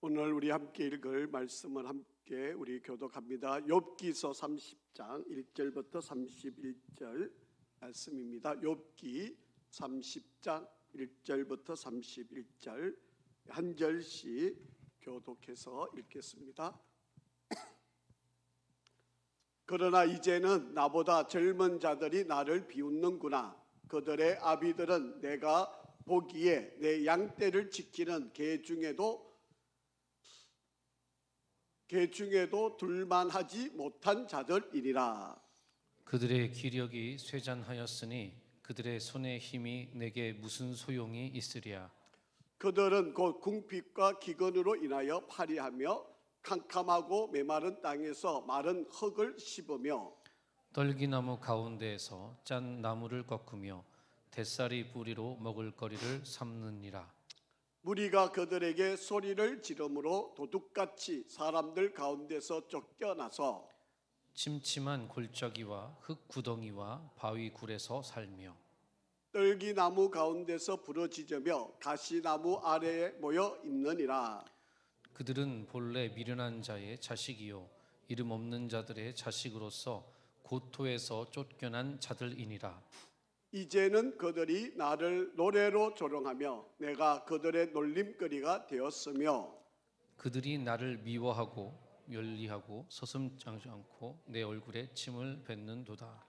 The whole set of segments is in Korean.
오늘 우리 함께 읽을 말씀을 함께 우리 교독합니다. 욥기서 30장 1절부터 31절 말씀입니다. 욥기 30장 1절부터 31절 한 절씩 교독해서 읽겠습니다. 그러나 이제는 나보다 젊은 자들이 나를 비웃는구나. 그들의 아비들은 내가 보기에 내 양떼를 지키는 개 중에도 둘만하지 못한 자들이니라. 그들의 기력이 쇠잔하였으니 그들의 손의 힘이 내게 무슨 소용이 있으랴. 그들은 곧 궁핍과 기근으로 인하여 파리하며 캄캄하고 메마른 땅에서 마른 흙을 씹으며 떨기나무 가운데에서 짠 나무를 꺾으며 뱃살이 뿌리로 먹을거리를 삼느니라. 무리가 그들에게 소리를 지르므로 도둑같이 사람들 가운데서 쫓겨나서 침침한 골짜기와 흙구덩이와 바위굴에서 살며 떨기나무 가운데서 부러지며 가시나무 아래에 모여 있느니라. 그들은 본래 미련한 자의 자식이요 이름 없는 자들의 자식으로서 고토에서 쫓겨난 자들이니라. 이제는 그들이 나를 노래로 조롱하며 내가 그들의 놀림거리가 되었으며 그들이 나를 미워하고 멸리하고 서슴지 않고 내 얼굴에 침을 뱉는도다.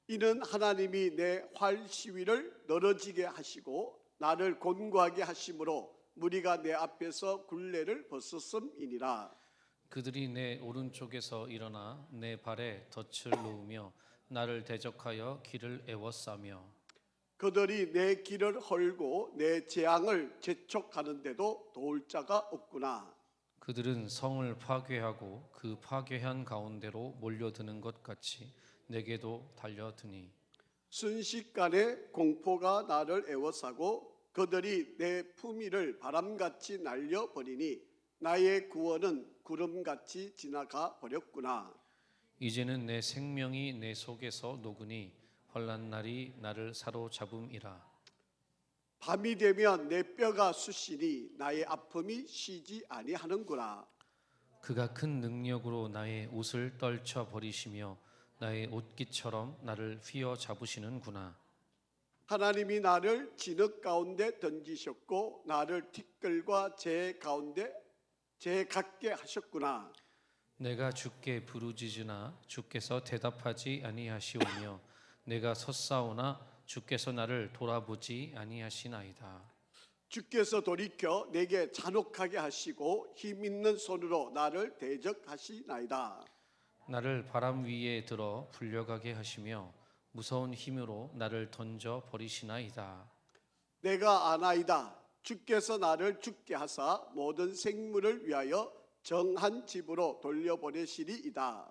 이는 하나님이 내 활 시위를 늘어지게 하시고 나를 곤고하게 하심으로 무리가 내 앞에서 굴레를 벗었음이니라. 그들이 내 오른쪽에서 일어나 내 발에 덫을 놓으며 나를 대적하여 길을 에워싸며 그들이 내 길을 헐고 내 재앙을 재촉하는데도 도울 자가 없구나. 그들은 성을 파괴하고 그 파괴한 가운데로 몰려드는 것 같이 내게도 달려드니 순식간에 공포가 나를 에워싸고 그들이 내 품위를 바람같이 날려버리니 나의 구원은 구름같이 지나가 버렸구나. 이제는 내 생명이 내 속에서 녹으니 환난 날이 나를 사로잡음이라. 밤이 되면 내 뼈가 쑤시니 나의 아픔이 쉬지 아니하는구나. 그가 큰 능력으로 나의 옷을 떨쳐 버리시며 나의 옷깃처럼 나를 휘어잡으시는구나. 하나님이 나를 진흙 가운데 던지셨고 나를 티끌과 재 가운데 재 같게 하셨구나. 내가 주께 부르짖으나 주께서 대답하지 아니하시오며 내가 섰사오나 주께서 나를 돌아보지 아니하시나이다. 주께서 돌이켜 내게 잔혹하게 하시고 힘 있는 손으로 나를 대적하시나이다. 나를 바람 위에 들어 불려가게 하시며 무서운 힘으로 나를 던져 버리시나이다. 내가 아나이다. 주께서 나를 죽게 하사 모든 생물을 위하여 정한 집으로 돌려보내시리이다.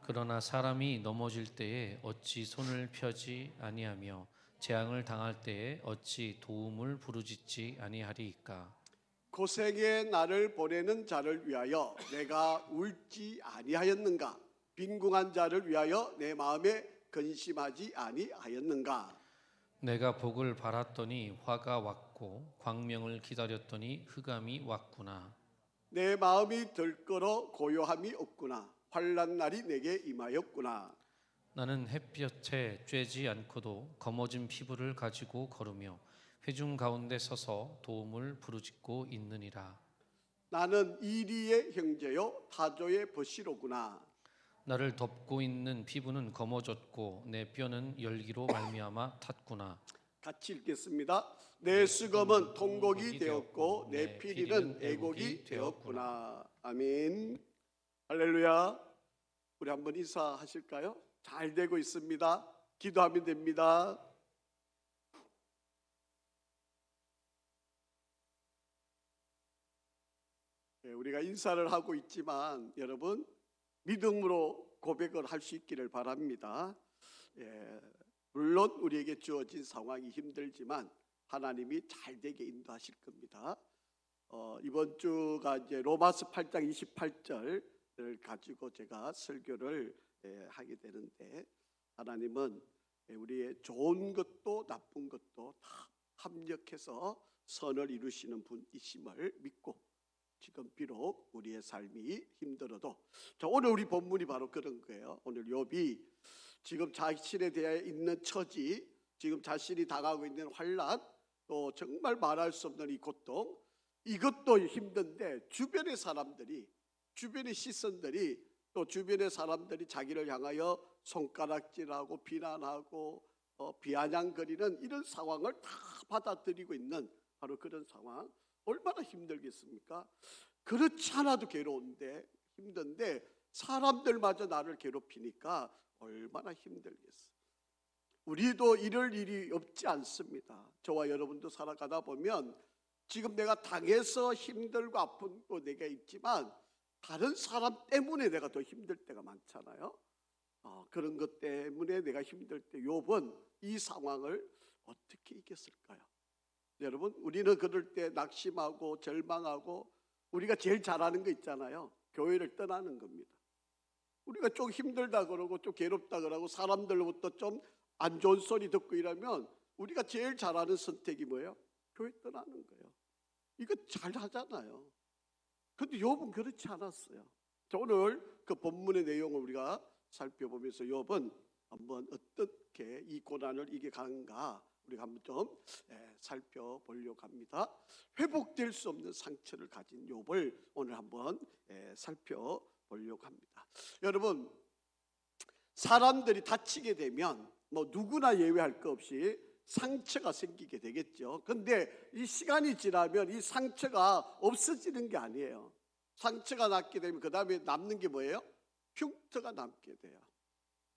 그러나 사람이 넘어질 때에 어찌 손을 펴지 아니하며 재앙을 당할 때에 어찌 도움을 부르짖지 아니하리이까. 고생에 나를 보내는 자를 위하여 내가 울지 아니하였는가? 빈궁한 자를 위하여 내 마음에 근심하지 아니하였는가? 내가 복을 바랐더니 화가 왔고 광명을 기다렸더니 흑암이 왔구나. 내 마음이 들끓어 고요함이 없구나. 환난 날이 내게 임하였구나. 나는 햇볕에 쬐지 않고도 검어진 피부를 가지고 걸으며 회중 가운데 서서 도움을 부르짖고 있느니라. 나는 이리의 형제요 타조의 버시로구나. 나를 덮고 있는 피부는 검어졌고 내 뼈는 열기로 말미암아 탔구나. 같이 읽겠습니다. 내 수검은 통곡이 되었고 내 피리는 애곡이 되었구나. 아멘. 할렐루야. 우리 한번 인사하실까요? 잘 되고 있습니다. 기도하면 됩니다. 우리가 인사를 하고 있지만 여러분 믿음으로 고백을 할 수 있기를 바랍니다. 물론 우리에게 주어진 상황이 힘들지만 하나님이 잘 되게 인도하실 겁니다. 이번 주가 이제 로마서 8장 28절을 가지고 제가 설교를 하게 되는데 하나님은 우리의 좋은 것도 나쁜 것도 다 합력해서 선을 이루시는 분이심을 믿고 지금 비록 우리의 삶이 힘들어도, 자, 오늘 우리 본문이 바로 그런 거예요. 오늘 욥이 지금 자신에 대해 있는 처지, 지금 자신이 당하고 있는 환난, 또 정말 말할 수 없는 이 고통, 이것도 힘든데 주변의 사람들이, 주변의 시선들이, 또 주변의 사람들이 자기를 향하여 손가락질하고 비난하고 비아냥거리는 이런 상황을 다 받아들이고 있는 바로 그런 상황, 얼마나 힘들겠습니까? 그렇지 않아도 괴로운데, 힘든데 사람들마저 나를 괴롭히니까 얼마나 힘들겠어. 우리도 이럴 일이 없지 않습니다. 저와 여러분도 살아가다 보면 지금 내가 당해서 힘들고 아프고 내가 있지만 다른 사람 때문에 내가 더 힘들 때가 많잖아요. 그런 것 때문에 내가 힘들 때 욥은 이 상황을 어떻게 이겼을까요? 여러분, 우리는 그럴 때 낙심하고 절망하고 우리가 제일 잘하는 거 있잖아요. 교회를 떠나는 겁니다. 우리가 좀 힘들다 그러고 좀 괴롭다 그러고 사람들로부터 좀 안 좋은 소리 듣고 이러면 우리가 제일 잘하는 선택이 뭐예요? 교회 떠나는 거예요. 이거 잘 하잖아요. 근데 욥은 그렇지 않았어요. 자, 오늘 그 본문의 내용을 우리가 살펴보면서 욥은 한번 어떻게 이 고난을 이겨가는가 우리가 한번 좀 살펴보려고 합니다. 회복될 수 없는 상처를 가진 욥을 오늘 한번 살펴보려고 합니다. 여러분, 사람들이 다치게 되면 뭐 누구나 예외할 것 없이 상처가 생기게 되겠죠. 그런데 이 시간이 지나면 이 상처가 없어지는 게 아니에요. 상처가 났게 되면 그 다음에 남는 게 뭐예요? 흉터가 남게 돼요.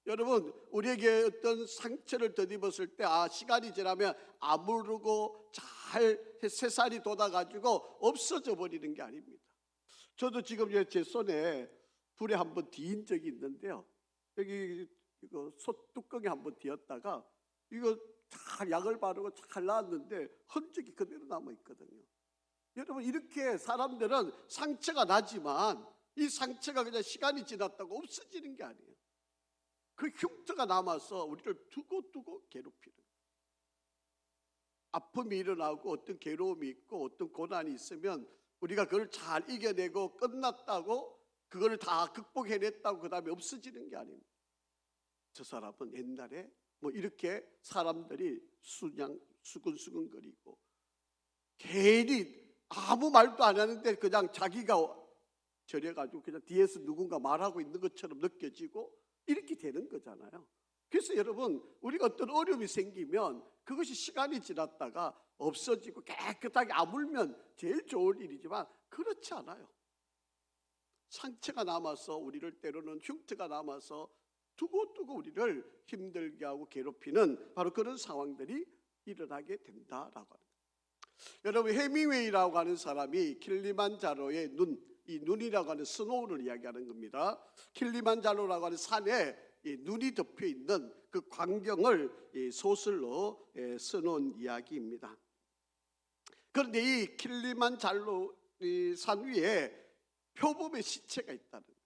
여러분, 우리에게 어떤 상처를 덧입었을 때 시간이 지나면 아무르고 잘 새살이 돋아가지고 없어져 버리는 게 아닙니다. 저도 지금 제 손에 불에 한번 뒤인 적이 있는데요. 여기 이거 솥뚜껑에 한번 뒤었다가 이거 잘 약을 바르고 잘 나왔는데 흔적이 그대로 남아 있거든요. 여러분, 이렇게 사람들은 상처가 나지만 이 상처가 그냥 시간이 지났다고 없어지는 게 아니에요. 그 흉터가 남아서 우리를 두고두고 괴롭히는 거예요. 아픔이 일어나고 어떤 괴로움이 있고 어떤 고난이 있으면 우리가 그걸 잘 이겨내고 끝났다고 그걸 다 극복해냈다고 그 다음에 없어지는 게 아닙니다. 저 사람은 옛날에 뭐 이렇게 사람들이 수근수근거리고 괜히 아무 말도 안 하는데 그냥 자기가 저래가지고 그냥 뒤에서 누군가 말하고 있는 것처럼 느껴지고 이렇게 되는 거잖아요. 그래서 여러분, 우리가 어떤 어려움이 생기면 그것이 시간이 지났다가 없어지고 깨끗하게 아물면 제일 좋은 일이지만 그렇지 않아요. 상처가 남아서 우리를 때로는 흉터가 남아서 두고두고 우리를 힘들게 하고 괴롭히는 바로 그런 상황들이 일어나게 된다라고 합니다. 여러분, 해밍웨이라고 하는 사람이 킬리만자로의 이 눈이라고 하는 스노우를 이야기하는 겁니다. 킬리만자로라고 하는 산에 눈이 덮여 있는 그 광경을 소설로 써놓은 이야기입니다. 그런데 이 킬리만자로 산 위에 표범의 시체가 있다는 거예요.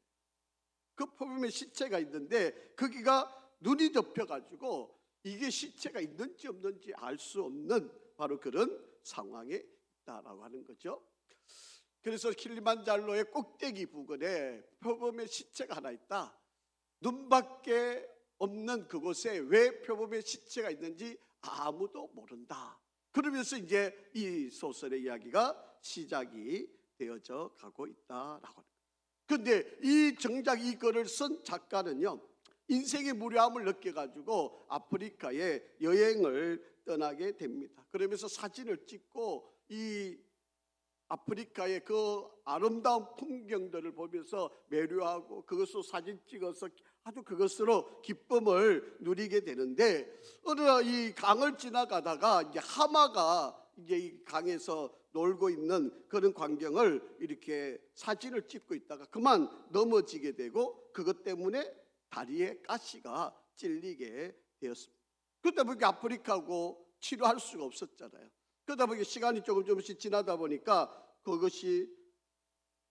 그 표범의 시체가 있는데 거기가 눈이 덮여가지고 이게 시체가 있는지 없는지 알 수 없는 바로 그런 상황에 있다라고 하는 거죠. 그래서 킬리만자로의 꼭대기 부근에 표범의 시체가 하나 있다. 눈밖에 없는 그곳에 왜 표범의 시체가 있는지 아무도 모른다. 그러면서 이제 이 소설의 이야기가 시작이 되어져 가고 있다라고 합니다. 그런데 이 정작 이거를 쓴 작가는요, 인생의 무료함을 느껴가지고 아프리카에 여행을 떠나게 됩니다. 그러면서 사진을 찍고 이 아프리카의 그 아름다운 풍경들을 보면서 매료하고 그것으로 사진 찍어서 아주 그것으로 기쁨을 누리게 되는데, 어느 이 강을 지나가다가 이제 하마가 이제 이 강에서 놀고 있는 그런 광경을 이렇게 사진을 찍고 있다가 그만 넘어지게 되고 그것 때문에 다리에 가시가 찔리게 되었습니다. 그러다 보니까 아프리카고 치료할 수가 없었잖아요. 그러다 보니까 시간이 조금씩 지나다 보니까 그것이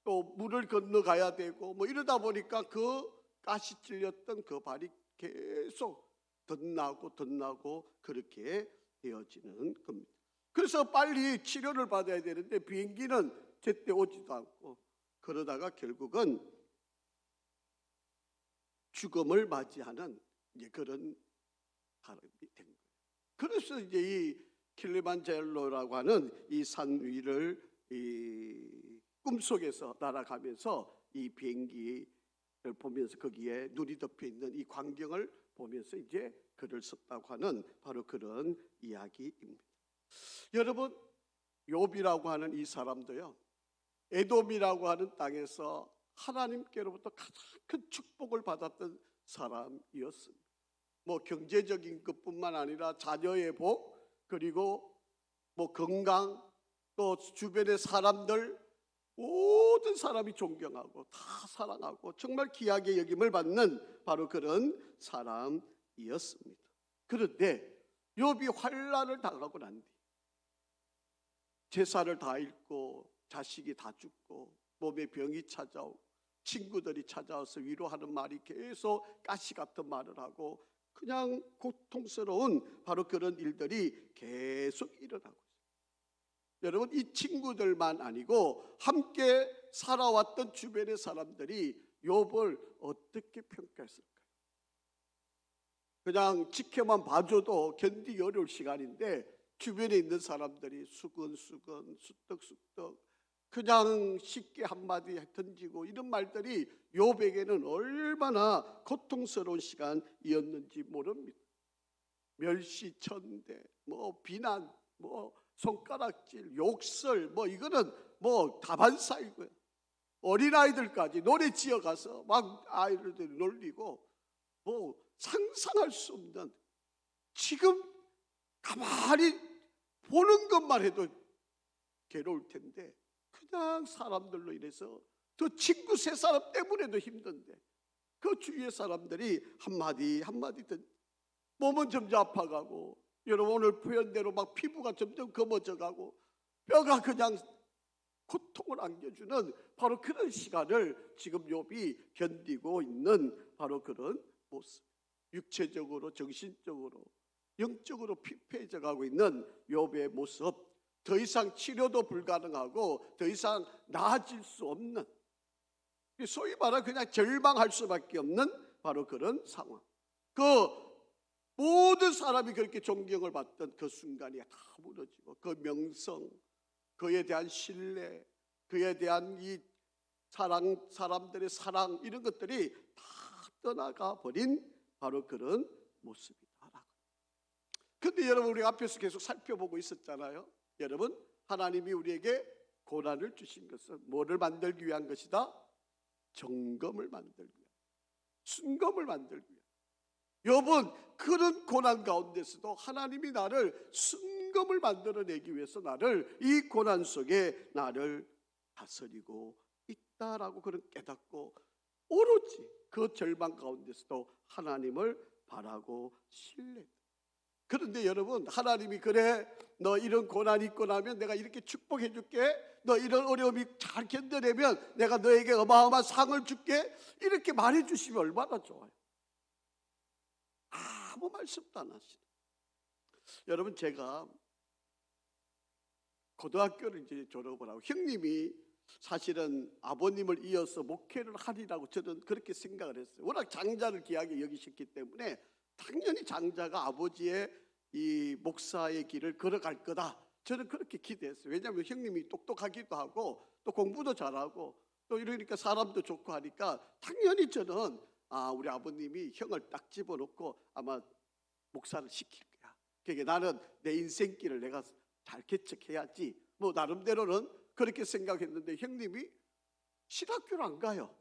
또 물을 건너가야 되고 뭐 이러다 보니까 그 가시 찔렸던 그 발이 계속 덧나고 그렇게 되어지는 겁니다. 그래서 빨리 치료를 받아야 되는데 비행기는 제때 오지도 않고 그러다가 결국은 죽음을 맞이하는 이제 그런 사람이 된 거예요. 그래서 이제 이 킬리만자로라고 하는 이 산 위를 이 꿈속에서 날아가면서 이 비행기를 보면서 거기에 눈이 덮여 있는 이 광경을 보면서 이제 글을 썼다고 하는 바로 그런 이야기입니다. 여러분, 욥이라고 하는 이 사람도요, 에돔이라고 하는 땅에서 하나님께로부터 가장 큰 축복을 받았던 사람이었습니다. 뭐 경제적인 것뿐만 아니라 자녀의 복, 그리고 뭐 건강, 또 주변의 사람들, 모든 사람이 존경하고 다 사랑하고 정말 귀하게 여김을 받는 바로 그런 사람이었습니다. 그런데 욥이 환난을 당하고 난 뒤 재산을 다 잃고 자식이 다 죽고 몸에 병이 찾아오고 친구들이 찾아와서 위로하는 말이 계속 가시 같은 말을 하고 그냥 고통스러운 바로 그런 일들이 계속 일어나고 있어요. 여러분, 이 친구들만 아니고 함께 살아왔던 주변의 사람들이 욥을 어떻게 평가했을까요? 그냥 지켜만 봐줘도 견디기 어려울 시간인데 주변에 있는 사람들이 수근수근 수떡수떡 그냥 쉽게 한마디 던지고 이런 말들이 욥에게는 얼마나 고통스러운 시간이었는지 모릅니다. 멸시천대, 뭐 비난, 뭐 손가락질, 욕설, 뭐 이거는 뭐 다반사이고요. 어린아이들까지 노래 지어가서 막 아이들을 놀리고 뭐 상상할 수 없는, 지금 가만히 보는 것만 해도 괴로울 텐데 그냥 사람들로 인해서 저 친구 세 사람 때문에도 힘든데 그 주위의 사람들이 한마디 한마디 몸은 점점 아파가고, 여러분 오늘 표현대로 막 피부가 점점 검어져가고 뼈가 그냥 고통을 안겨주는 바로 그런 시간을 지금 욥이 견디고 있는 바로 그런 모습. 육체적으로 정신적으로 영적으로 피폐해져 가고 있는 욥의 모습, 더 이상 치료도 불가능하고 더 이상 나아질 수 없는, 소위 말하면 그냥 절망할 수밖에 없는 바로 그런 상황. 그 모든 사람이 그렇게 존경을 받던 그 순간이 다 무너지고 그 명성, 그에 대한 신뢰, 그에 대한 이 사랑, 사람들의 사랑, 이런 것들이 다 떠나가 버린 바로 그런 모습이다. 근데 여러분, 우리 앞에서 계속 살펴보고 있었잖아요. 여러분, 하나님이 우리에게 고난을 주신 것은 뭐를 만들기 위한 것이다? 정금을 만들기 위한, 순금을 만들기 위한. 여러분, 그런 고난 가운데서도 하나님이 나를 순금을 만들어내기 위해서 나를 이 고난 속에 나를 다스리고 있다라고 그런 깨닫고 오로지 그 절망 가운데서도 하나님을 바라고 신뢰. 그런데 여러분, 하나님이 그래 너 이런 고난이 있고 나면 내가 이렇게 축복해 줄게, 너 이런 어려움이 잘 견뎌내면 내가 너에게 어마어마한 상을 줄게, 이렇게 말해 주시면 얼마나 좋아요. 아무 말씀도 안 하시네. 여러분, 제가 고등학교를 이제 졸업을 하고 형님이 사실은 아버님을 이어서 목회를 하리라고 저는 그렇게 생각을 했어요. 워낙 장자를 귀하게 여기셨기 때문에 당연히 장자가 아버지의 이 목사의 길을 걸어갈 거다, 저는 그렇게 기대했어요. 왜냐하면 형님이 똑똑하기도 하고 또 공부도 잘하고 또 이러니까 사람도 좋고 하니까 당연히 저는 우리 아버님이 형을 딱 집어넣고 아마 목사를 시킬 거야. 그러니까 나는 내 인생길을 내가 잘 개척해야지, 뭐 나름대로는 그렇게 생각했는데 형님이 신학교를 안 가요.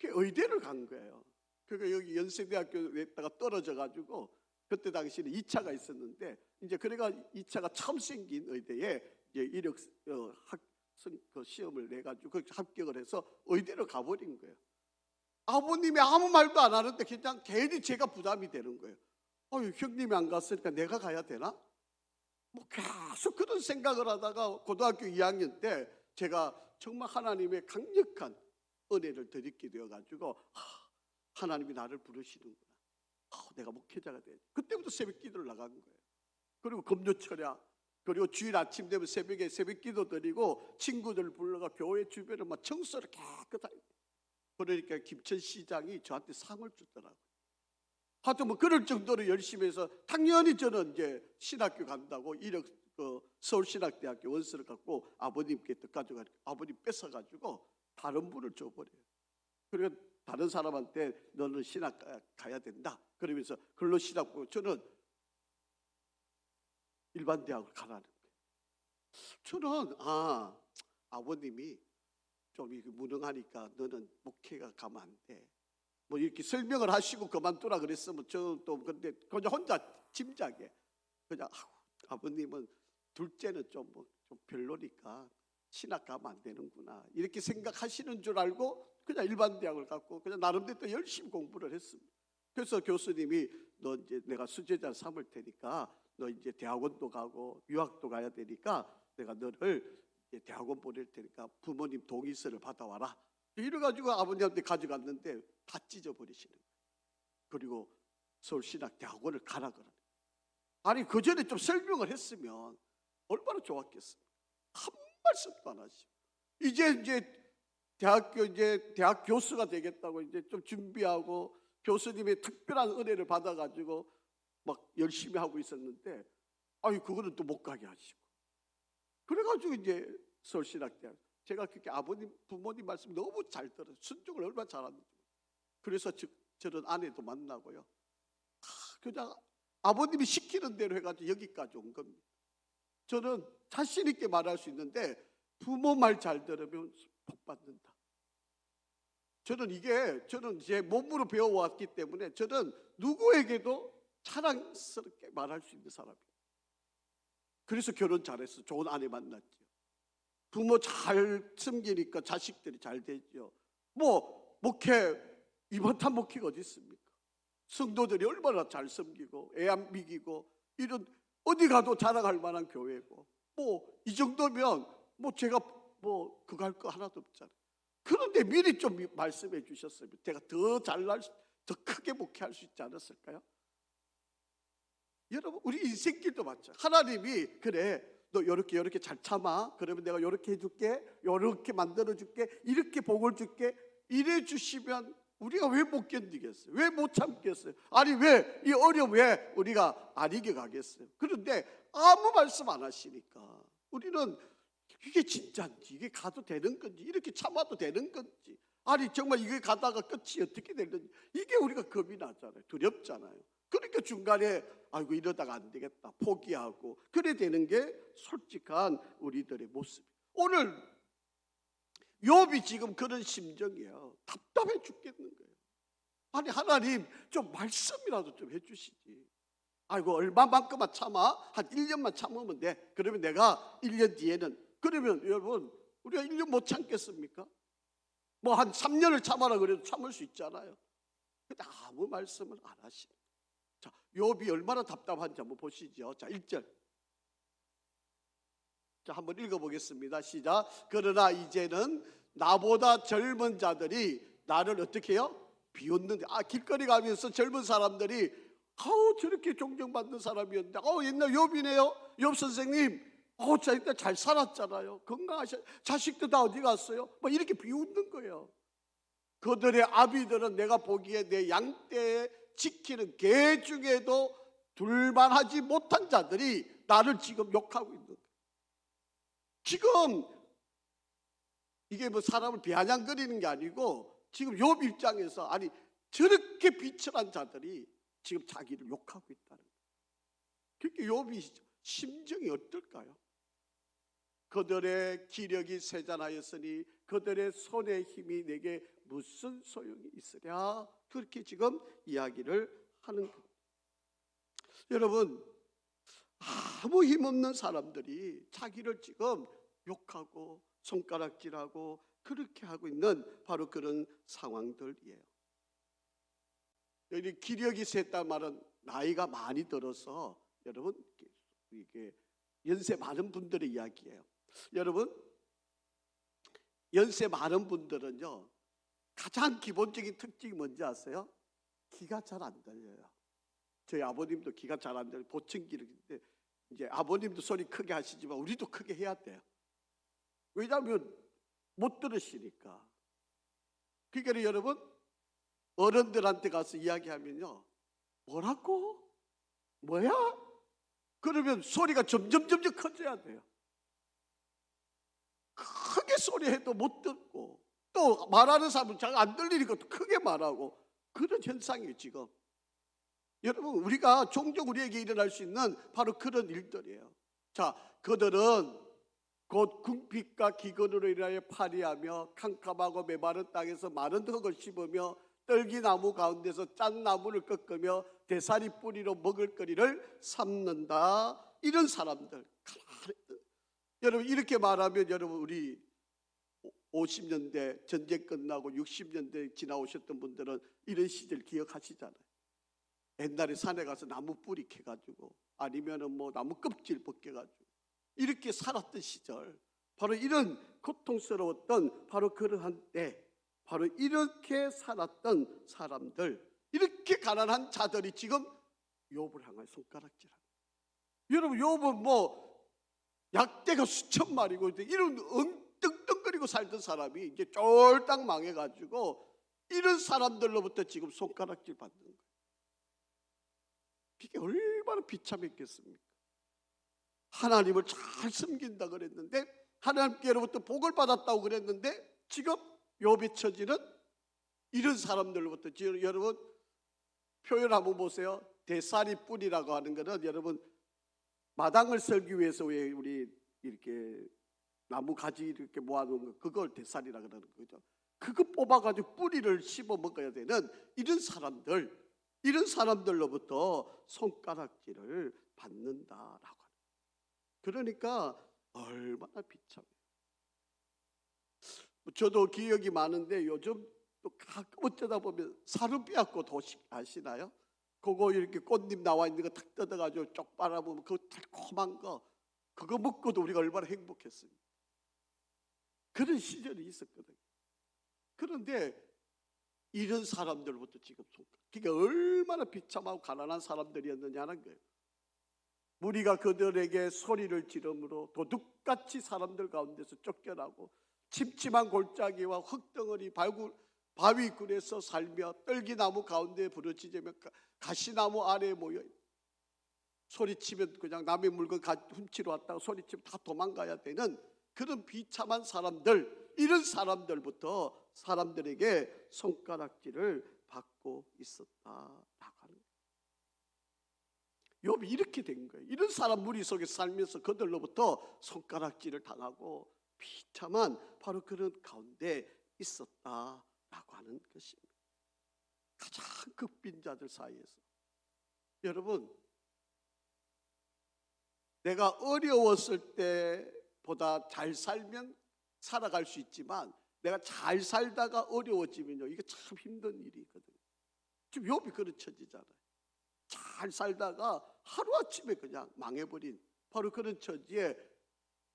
의대를 간 거예요. 그러니까 여기 연세대학교에다가 떨어져 가지고 그때 당시에는 2차가 있었는데 이제 그래가 2차가 처음 생긴 의대에 이제 이력 그 시험을 내 가지고 합격을 해서 의대로 가버린 거예요. 아버님이 아무 말도 안 하는데 그냥 괜히 제가 부담이 되는 거예요. 형님이 안 갔으니까 내가 가야 되나? 뭐 계속 그런 생각을 하다가 고등학교 2학년 때 제가 정말 하나님의 강력한 은혜를 드리게 되어가지고 하나님이 나를 부르시는구나, 내가 목회자가 돼. 그때부터 새벽 기도를 나간 거예요. 그리고 금요철야 그리고 주일 아침 되면 새벽에 새벽기도 드리고 친구들 불러가 교회 주변을 막 청소를 깨끗하게. 그러니까 김천시장이 저한테 상을 주더라고요. 하여튼 뭐 그럴 정도로 열심히 해서 당연히 저는 이제 신학교 간다고 서울신학대학교 원서를 갖고 아버님께 가져가 아버님 뺏어가지고 다른 분을 줘버려요. 그러니까 다른 사람한테 너는 신학 가야 된다. 그러면서 근로신학 보고 저는 일반 대학을 가라는 거예요. 저는 아버님이 좀 무능하니까 너는 목회가 가면 안 돼. 뭐 이렇게 설명을 하시고 그만두라 그랬으면 저는 또 근데 그냥 혼자 짐작해. 그냥 아버님은 둘째는 좀 별로니까 신학 가면 안 되는구나 이렇게 생각하시는 줄 알고 그냥 일반 대학을 갔고 그냥 나름대로 또 열심히 공부를 했습니다. 그래서 교수님이 너 이제 내가 수제자 삼을 테니까 너 이제 대학원도 가고 유학도 가야 되니까 내가 너를 이제 대학원 보낼 테니까 부모님 동의서를 받아와라. 이래가지고 아버님한테 가져갔는데 다 찢어버리시는 거예요. 그리고 서울신학대학원을 가라 그러는 거예요. 아니 그 전에 좀 설명을 했으면 얼마나 좋았겠어요. 한 말씀도 안 하시고 이제 대학 교수가 되겠다고 이제 좀 준비하고 교수님의 특별한 은혜를 받아가지고 막 열심히 하고 있었는데 아니 그거는 또 못 가게 하시고 그래가지고 이제 서울신학대학 제가 그렇게 부모님 말씀 너무 잘 들어요. 순종을 얼마나 잘하는지. 그래서 저런 아내도 만나고요. 그냥 아버님이 시키는 대로 해가지고 여기까지 온 겁니다. 저는 자신 있게 말할 수 있는데 부모 말 잘 들으면 복 받는다. 저는 제 몸으로 배워왔기 때문에 저는 누구에게도 자랑스럽게 말할 수 있는 사람이에요. 그래서 결혼 잘했어. 좋은 아내 만났죠. 부모 잘 섬기니까 자식들이 잘 되죠. 뭐 목회 이번탄 목회가 어디 있습니까? 성도들이 얼마나 잘 섬기고 애 안 미기고 이런 어디 가도 자랑할 만한 교회고 뭐 이 정도면 뭐 제가 뭐 그거 할 거 하나도 없잖아요. 그런데 미리 좀 말씀해 주셨으면 제가 더 크게 목회할 수 있지 않았을까요? 여러분 우리 인생길도 맞죠. 하나님이 그래 너 요렇게 잘 참아. 그러면 내가 요렇게 해줄게. 요렇게 만들어줄게. 이렇게 복을 줄게. 이래 주시면 우리가 왜 못 견디겠어요? 왜 못 참겠어요? 아니 왜 이 어려움 왜 우리가 안 이겨가겠어요? 그런데 아무 말씀 안 하시니까 우리는 이게 진짜인지 이게 가도 되는 건지 이렇게 참아도 되는 건지 아니 정말 이게 가다가 끝이 어떻게 되는지 이게 우리가 겁이 나잖아요. 두렵잖아요. 그러니까 중간에 아이고 이러다가 안 되겠다 포기하고 그래 되는 게 솔직한 우리들의 모습이에요. 오늘 욥이 지금 그런 심정이에요. 답답해 죽겠는 거예요. 아니 하나님 좀 말씀이라도 좀 해주시지. 아이고 얼마만큼만 참아 한 1년만 참으면 돼. 그러면 내가 1년 뒤에는 그러면 여러분 우리가 1년 못 참겠습니까? 뭐 한 3년을 참아라 그래도 참을 수 있잖아요. 근데 아무 말씀을 안 하시는. 자, 욥이 얼마나 답답한지 한번 보시죠. 자, 1절. 자, 한번 읽어보겠습니다. 시작. 그러나 이제는 나보다 젊은 자들이 나를 어떻게 해요? 비웃는데 길거리 가면서 젊은 사람들이 저렇게 존경받는 사람이었는데 옛날 욥이네요. 욥 선생님 진짜 잘 살았잖아요. 건강하셔. 자식들 다 어디 갔어요? 뭐 이렇게 비웃는 거예요. 그들의 아비들은 내가 보기에 내 양떼에 지키는 개 중에도 둘만하지 못한 자들이 나를 지금 욕하고 있는 거예요. 지금 이게 뭐 사람을 비아냥거리는 게 아니고 지금 욥 입장에서 아니 저렇게 비천한 자들이 지금 자기를 욕하고 있다는 거예요. 그러니까 욥이 심정이 어떨까요? 그들의 기력이 세잔하였으니 그들의 손의 힘이 내게 무슨 소용이 있으랴. 그렇게 지금 이야기를 하는 겁니다. 여러분 아무 힘없는 사람들이 자기를 지금 욕하고 손가락질하고 그렇게 하고 있는 바로 그런 상황들이에요. 여기 기력이 셌단 말은 나이가 많이 들어서 여러분 이게 연세 많은 분들의 이야기예요. 여러분 연세 많은 분들은요 가장 기본적인 특징이 뭔지 아세요? 기가 잘 안 들려요. 저희 아버님도 기가 잘 안 들려요. 보청기인데 이제 아버님도 소리 크게 하시지만 우리도 크게 해야 돼요. 왜냐하면 못 들으시니까. 그러니까 여러분, 어른들한테 가서 이야기하면요, 뭐라고? 뭐야? 그러면 소리가 점점 커져야 돼요. 크게 소리해도 못 듣고, 또 말하는 사람은 잘 안 들리니까 또 크게 말하고, 그런 현상이에요 지금. 여러분, 우리가 종종 우리에게 일어날 수 있는 바로 그런 일들이에요. 자, 그들은 곧 궁핍과 기근으로 인하여 파리하며 캄캄하고 메마른 땅에서 마른 흙을 씹으며 떨기나무 가운데서 짠 나무를 꺾으며 대사리 뿌리로 먹을거리를 삼는다. 이런 사람들. 여러분, 이렇게 말하면 여러분, 우리 50년대 전쟁 끝나고 60년대 지나오셨던 분들은 이런 시절 기억하시잖아요. 옛날에 산에 가서 나무 뿌리 캐가지고, 아니면은 뭐 나무 껍질 벗겨가지고 이렇게 살았던 시절, 바로 이런 고통스러웠던 바로 그러한 때, 바로 이렇게 살았던 사람들, 이렇게 가난한 자들이 지금 욥을 향해 손가락질합니다. 여러분, 욥은 뭐 약대가 수천 마리고 이런 엉뚱뚱거리고 살던 사람이 이제 쫄딱 망해가지고 이런 사람들로부터 지금 손가락질 받는 거예요. 이게 얼마나 비참했겠습니까? 하나님을 잘 섬긴다 그랬는데, 하나님께로부터 복을 받았다고 그랬는데, 지금 욥의 처지는 이런 사람들로부터, 지금 여러분 표현 한번 보세요. 대사리 뿌리라고 하는 것은 여러분, 마당을 썰기 위해서 왜 우리 이렇게 나무 가지 이렇게 모아놓은 거, 그걸 대사리라 그러는 거죠. 그거 뽑아가지고 뿌리를 씹어 먹어야 되는 이런 사람들, 이런 사람들로부터 손가락질을 받는다라고 하는. 그러니까 얼마나 비참해요. 저도 기억이 많은데 요즘 또 가끔 어쩌다 보면 사르비아 꽃 아시나요? 그거 이렇게 꽃잎 나와 있는 거 탁 뜯어가지고 쪽 빨아보면 그 달콤한 거, 그거 먹고도 우리가 얼마나 행복했습니까? 그런 시절이 있었거든요. 그런데 이런 사람들부터 지금 그게 얼마나 비참하고 가난한 사람들이었느냐는 거예요. 무리가 그들에게 소리를 지르므로 도둑같이 사람들 가운데서 쫓겨나고 침침한 골짜기와 흙덩어리 바위굴에서 살며 떨기나무 가운데 부르짖으며 가시나무 아래에 모여 소리치면 그냥 남의 물건 훔치러 왔다가 소리치면 다 도망가야 되는 그런 비참한 사람들, 이런 사람들부터 사람들에게 손가락질을 받고 있었다라고 하는 거예요. 욥이 이렇게 된 거예요. 이런 사람 무리 속에 살면서 그들로부터 손가락질을 당하고 비참한 바로 그런 가운데 있었다라고 하는 것입니다. 가장 극빈자들 사이에서. 여러분, 내가 어려웠을 때보다 잘 살면 살아갈 수 있지만, 내가 잘 살다가 어려워지면요, 이게 참 힘든 일이거든요. 지금 욥이 그런 처지잖아요. 잘 살다가 하루아침에 그냥 망해버린 바로 그런 처지에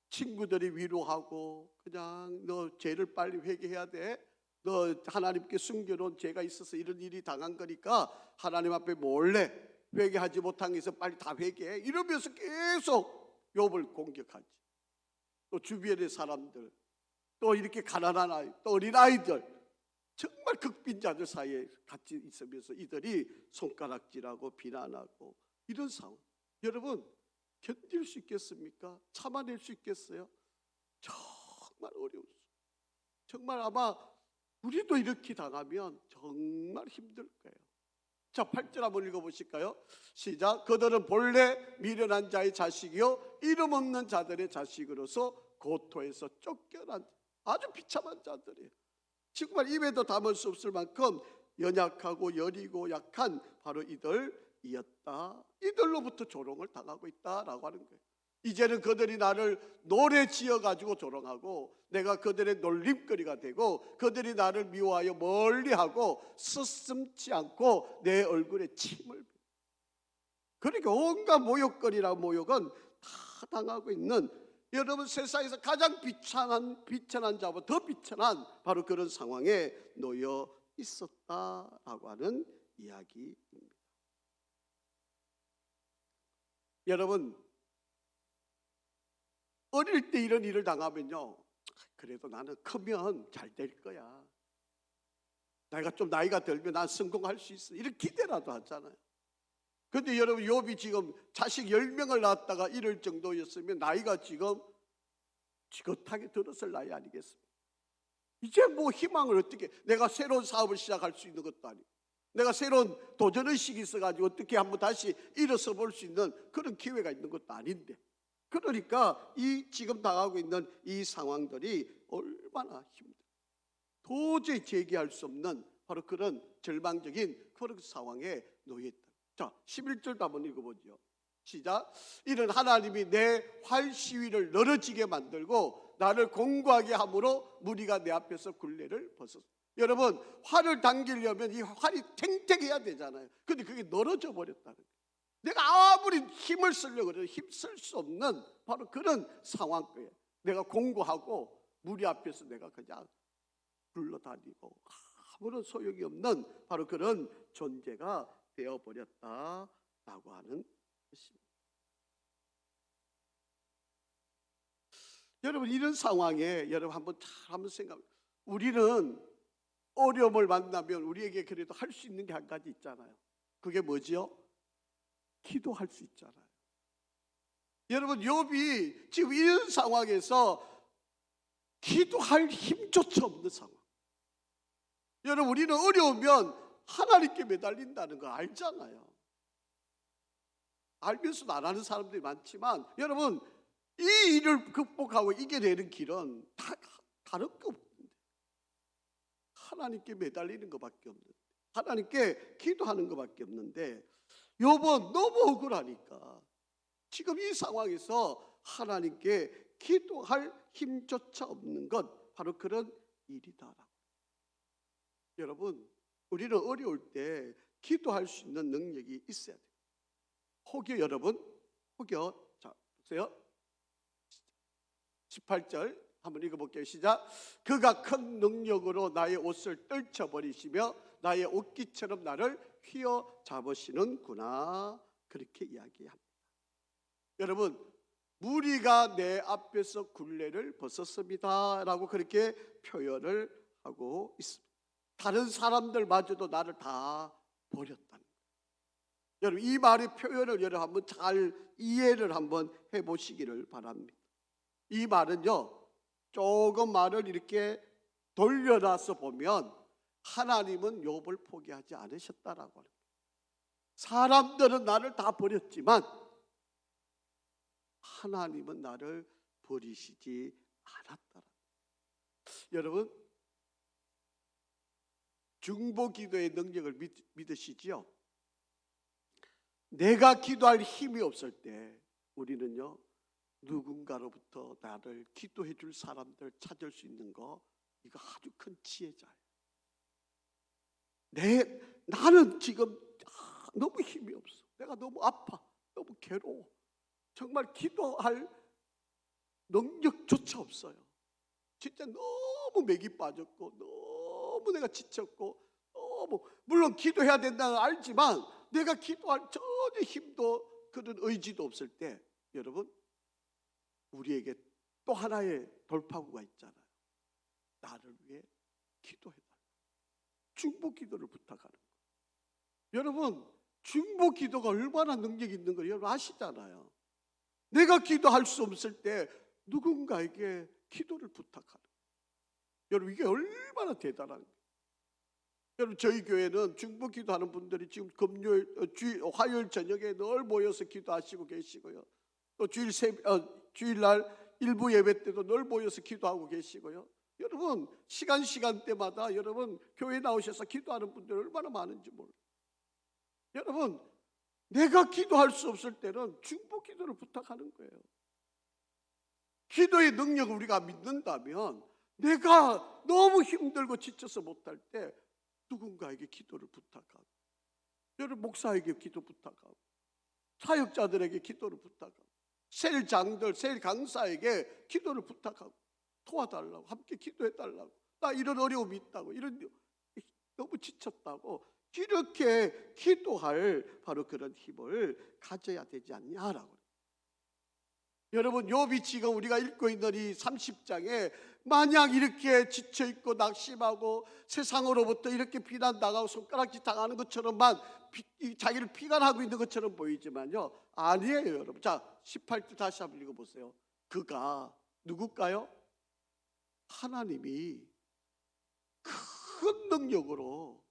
친구들이 위로하고, 그냥 너 죄를 빨리 회개해야 돼, 너 하나님께 숨겨놓은 죄가 있어서 이런 일이 당한 거니까 하나님 앞에 몰래 회개하지 못한 게 있어 빨리 다 회개해, 이러면서 계속 욥을 공격하지. 또 주변의 사람들, 또 이렇게 가난한 아이, 또 어린아이들, 정말 극빈자들 사이에 같이 있으면서 이들이 손가락질하고 비난하고 이런 상황, 여러분 견딜 수 있겠습니까? 참아낼 수 있겠어요? 정말 어려웠어요. 정말 아마 우리도 이렇게 당하면 정말 힘들 거예요. 자, 8절 한번 읽어보실까요? 시작. 그들은 본래 미련한 자의 자식이요 이름 없는 자들의 자식으로서 고토에서 쫓겨난 아주 비참한 자들이에요. 정말 입에도 담을 수 없을 만큼 연약하고 여리고 약한 바로 이들이었다. 이들로부터 조롱을 당하고 있다라고 하는 거예요. 이제는 그들이 나를 노래 지어가지고 조롱하고 내가 그들의 놀림거리가 되고 그들이 나를 미워하여 멀리하고 스슴지 않고 내 얼굴에 침을, 그러니까 온갖 모욕거리나 모욕은 다 당하고 있는, 여러분 세상에서 가장 비천한 자보다 더 비천한 바로 그런 상황에 놓여 있었다라고 하는 이야기입니다. 여러분, 어릴 때 이런 일을 당하면요, 그래도 나는 크면 잘 될 거야, 내가 좀 나이가 들면 난 성공할 수 있어, 이런 기대라도 하잖아요. 근데 여러분, 욥이 지금 자식 10명을 낳았다가 이럴 정도였으면 나이가 지금 지긋하게 들었을 나이 아니겠습니까? 이제 뭐 희망을 어떻게, 내가 새로운 사업을 시작할 수 있는 것도 아니고, 내가 새로운 도전의식이 있어가지고 어떻게 한번 다시 일어서 볼 수 있는 그런 기회가 있는 것도 아닌데, 그러니까 이 지금 당하고 있는 이 상황들이 얼마나 힘들어, 도저히 제기할 수 없는 바로 그런 절망적인 그런 상황에 놓여 있다. 자, 11절도 한번 읽어보죠. 시작. 이는 하나님이 내 활 시위를 늘어지게 만들고 나를 공고하게 함으로 무리가 내 앞에서 굴레를 벗었어. 여러분, 활을 당기려면 이 활이 탱탱해야 되잖아요. 근데 그게 늘어져 버렸다는 거예요. 내가 아무리 힘을 쓰려고 해도 힘쓸 수 없는 바로 그런 상황이에요. 내가 공고하고 무리 앞에서 내가 그냥 굴러다니고 아무런 소용이 없는 바로 그런 존재가 되어버렸다라고 하는 것입니다. 여러분, 이런 상황에 여러분 한번 생각. 우리는 어려움을 만나면 우리에게 그래도 할 수 있는 게 한 가지 있잖아요. 그게 뭐지요? 기도할 수 있잖아요. 여러분, 욥이 지금 이런 상황에서 기도할 힘조차 없는 상황. 여러분, 우리는 어려우면 하나님께 매달린다는 거 알잖아요. 알면서도 안 하는 사람들이 많지만, 여러분, 이 일을 극복하고 이겨내는 길은 다른 거 없는데, 하나님께 매달리는 것밖에 없는데, 하나님께 기도하는 것밖에 없는데, 욥은 너무 억울하니까 지금 이 상황에서 하나님께 기도할 힘조차 없는 것, 바로 그런 일이다라고. 여러분, 우리는 어려울 때 기도할 수 있는 능력이 있어야 돼요. 혹여 여러분, 혹여, 자 보세요, 18절 한번 읽어볼게요. 시작. 그가 큰 능력으로 나의 옷을 떨쳐버리시며 나의 옷깃처럼 나를 휘어잡으시는구나, 그렇게 이야기합니다. 여러분, 무리가 내 앞에서 굴레를 벗었습니다 라고 그렇게 표현을 하고 있습니다. 다른 사람들마저도 나를 다 버렸다는 거예요. 여러분, 이 말의 표현을 여러분 한번 잘 이해를 한번 해보시기를 바랍니다. 이 말은요, 조금 말을 이렇게 돌려놔서 보면 하나님은 욥을 포기하지 않으셨다라고 합니다. 사람들은 나를 다 버렸지만 하나님은 나를 버리시지 않았다라. 여러분, 중보기도의 능력을 믿으시지요? 내가 기도할 힘이 없을 때 우리는요, 누군가로부터 나를 기도해 줄 사람들 찾을 수 있는 거, 이거 아주 큰 지혜자예요. 나는 지금 너무 힘이 없어, 내가 너무 아파, 너무 괴로워, 정말 기도할 능력조차 없어요. 진짜 너무 맥이 빠졌고 너무 내가 지쳤고, 너무, 물론 기도해야 된다는 걸 알지만 내가 기도할 전혀 힘도 그런 의지도 없을 때, 여러분, 우리에게 또 하나의 돌파구가 있잖아요. 나를 위해 기도해달라. 중보기도를 부탁하는 거예요. 여러분, 중보기도가 얼마나 능력이 있는 걸 여러분 아시잖아요. 내가 기도할 수 없을 때 누군가에게 기도를 부탁하는 거예요. 여러분, 이게 얼마나 대단한 거예요. 여러분, 저희 교회는 중보기도하는 분들이 지금 화요일 저녁에 늘 모여서 기도하시고 계시고요. 또 주일날 일부 예배 때도 늘 모여서 기도하고 계시고요. 여러분, 시간대마다 여러분 교회 나오셔서 기도하는 분들 얼마나 많은지 몰라요. 여러분, 내가 기도할 수 없을 때는 중보기도를 부탁하는 거예요. 기도의 능력을 우리가 믿는다면 내가 너무 힘들고 지쳐서 못할 때 누군가에게 기도를 부탁하고, 여러분, 목사에게 기도 부탁하고, 사역자들에게 기도를 부탁하고, 셀장들, 셀 강사에게 기도를 부탁하고, 도와달라고, 함께 기도해달라고, 나 이런 어려움이 있다고, 너무 지쳤다고, 이렇게 기도할 바로 그런 힘을 가져야 되지 않냐라고. 여러분, 욥이 지금 우리가 읽고 있는 이 30장에 만약 이렇게 지쳐있고 낙심하고 세상으로부터 이렇게 비난당하고 손가락질 당하는 것처럼만 자기를 피관하고 있는 것처럼 보이지만요, 아니에요 여러분. 자, 18절 다시 한번 읽어보세요. 그가 누굴까요? 하나님이 큰 능력으로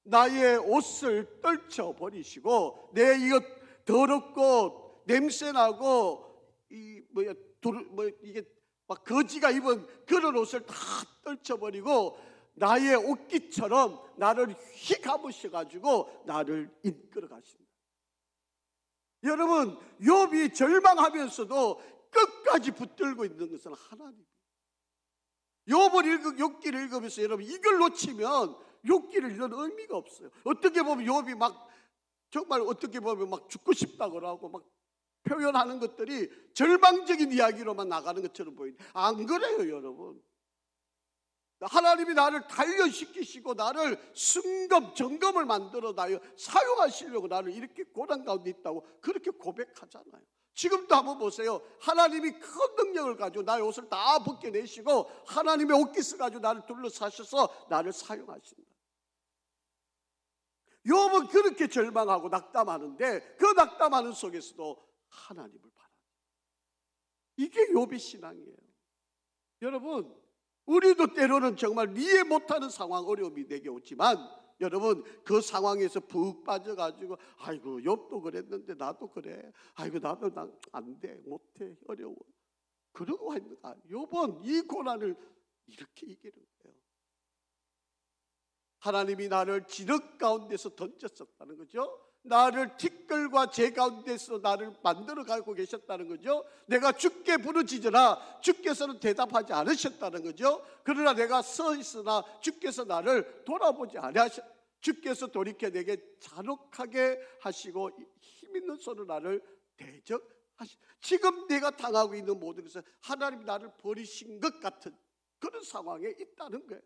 나의 옷을 떨쳐버리시고 내 이거 더럽고 냄새나고 이게 막 거지가 입은 그런 옷을 다 떨쳐버리고 나의 옷깃처럼 나를 휙 감으셔가지고 나를 이끌어 가십니다. 여러분, 욥이 절망하면서도 끝까지 붙들고 있는 것은 하나님. 욥기를 읽으면서 여러분, 이걸 놓치면 욥기를 읽는 의미가 없어요. 어떻게 보면 욥이 막 정말 어떻게 보면 막 죽고 싶다고 하고 막 표현하는 것들이 절망적인 이야기로만 나가는 것처럼 보이는데 안 그래요 여러분. 하나님이 나를 단련시키시고 나를 승검 점검을 만들어 나요 사용하시려고 나를 이렇게 고난 가운데 있다고 그렇게 고백하잖아요. 지금도 한번 보세요. 하나님이 큰 능력을 가지고 나의 옷을 다 벗겨내시고 하나님의 옷깃을 가지고 나를 둘러싸셔서 나를 사용하신다. 욥은 그렇게 절망하고 낙담하는데 그 낙담하는 속에서도 하나님을 바라. 이게 욥의 신앙이에요. 여러분, 우리도 때로는 정말 이해 못하는 상황, 어려움이 내게 오지만 여러분, 그 상황에서 푹 빠져가지고 아이고 욥도 그랬는데 나도 그래, 아이고 나도 안 돼, 못해, 어려워, 그러고 있는가. 욥은 이 고난을 이렇게 이기는 거예요. 하나님이 나를 진흙 가운데서 던졌었다는 거죠. 나를 티끌과 재 가운데서 나를 만들어 가고 계셨다는 거죠. 내가 주께 부르짖으나 주께서는 대답하지 않으셨다는 거죠. 그러나 내가 서 있으나 주께서 나를 돌아보지 아니하셨. 주께서 돌이켜 내게 잔혹하게 하시고 힘 있는 손으로 나를 대적하시. 지금 내가 당하고 있는 모든 것은 하나님이 나를 버리신 것 같은 그런 상황에 있다는 거예요.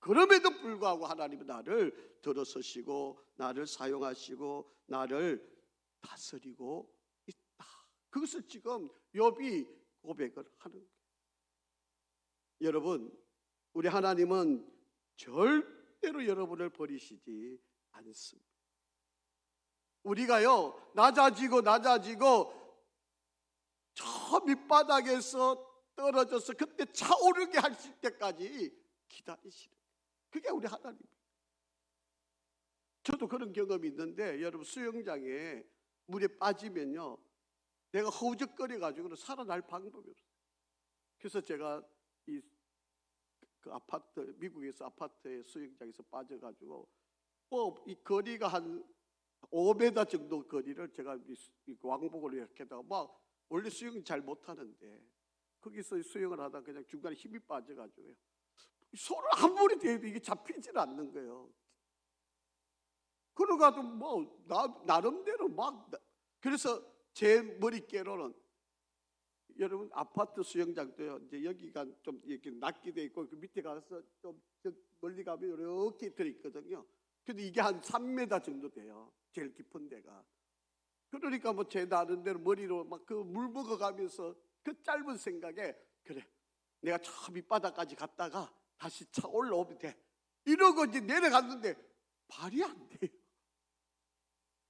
그럼에도 불구하고 하나님은 나를 들어서시고 나를 사용하시고 나를 다스리고 있다. 그것을 지금 욥이 고백을 하는 거예요. 여러분, 우리 하나님은 절대로 여러분을 버리시지 않습니다. 우리가요 낮아지고 저 밑바닥에서 떨어져서 그때 차오르게 하실 때까지 기다리시는, 그게 우리 하나님입니다. 저도 그런 경험이 있는데 여러분, 수영장에 물에 빠지면요 내가 허우적거려가지고는 살아날 방법이 없어요. 그래서 제가 그 아파트, 미국에서 아파트의 수영장에서 빠져가지고 이 거리가 한 5m 정도 거리를 제가 왕복으로 이렇게 하다가 막 원래 수영 잘 못하는데 거기서 수영을 하다가 그냥 중간에 힘이 빠져가지고요 손을 한 번에 대도 이게 잡히질 않는 거예요. 그러가도 나름대로 막, 그래서 제 머릿결로는 여러분, 아파트 수영장도요 이제 여기가 좀 이렇게 낮게 돼 있고 그 밑에 가서 좀 멀리 가면 이렇게 들어 있거든요. 근데 이게 한 3m 정도 돼요, 제일 깊은 데가. 그러니까 제 나름대로 머리로 막 그 물 먹어가면서 그 짧은 생각에 그래, 내가 저 밑바닥까지 갔다가 다시 차 올라오면 돼, 이러고 이제 내려갔는데 발이 안 돼요.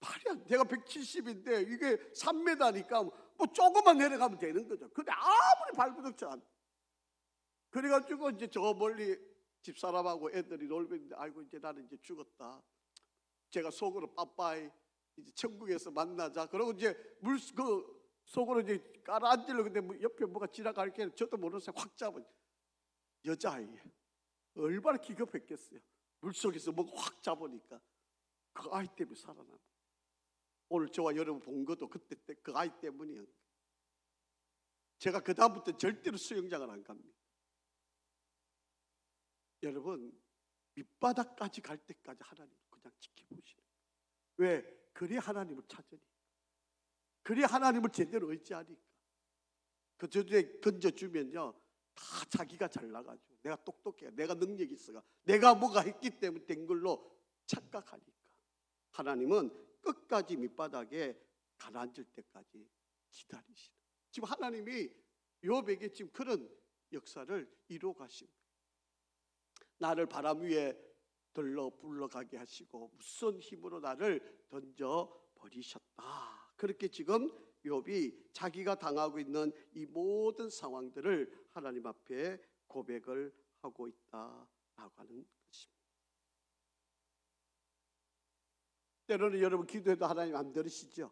발이 안 돼. 제가 170인데 이게 3m니까 조금만 내려가면 되는 거죠. 근데 아무리 발부둥쳐 안 돼. 그래가지고 이제 저 멀리 집사람하고 애들이 놀고 있는데 아이고 이제 나는 이제 죽었다. 제가 속으로 빠빠이 이제 천국에서 만나자. 그러고 이제 속으로 이제 깔아앉으려고. 근데 옆에 뭐가 지나갈게 저도 모르는 사람 확 잡은 여자아이. 얼마나 기겁했겠어요. 물속에서 뭐가 확 잡으니까 그 아이 때문에 살아난. 오늘 저와 여러분 본 것도 그때 그 아이 때문이에요. 제가 그 다음부터 절대로 수영장을 안 갑니다. 여러분, 밑바닥까지 갈 때까지 하나님 그냥 지켜보시는. 왜? 그래 하나님을 찾으니까. 그래 하나님을 제대로 의지하니까. 그 저들에 던져주면요 다 자기가 잘나가지고 내가 똑똑해, 내가 능력이 있어가, 내가 뭐가 했기 때문에 된 걸로 착각하니까. 하나님은 끝까지 밑바닥에 가라앉을 때까지 기다리시는. 지금 하나님이 욥에게 지금 그런 역사를 이루어 가신 거예요. 나를 바람 위에 들러 불러가게 하시고 무슨 힘으로 나를 던져 버리셨다. 그렇게 지금 욥이 자기가 당하고 있는 이 모든 상황들을 하나님 앞에 고백을 하고 있다라고 하는 것입니다. 때로는 여러분 기도해도 하나님 안 들으시죠?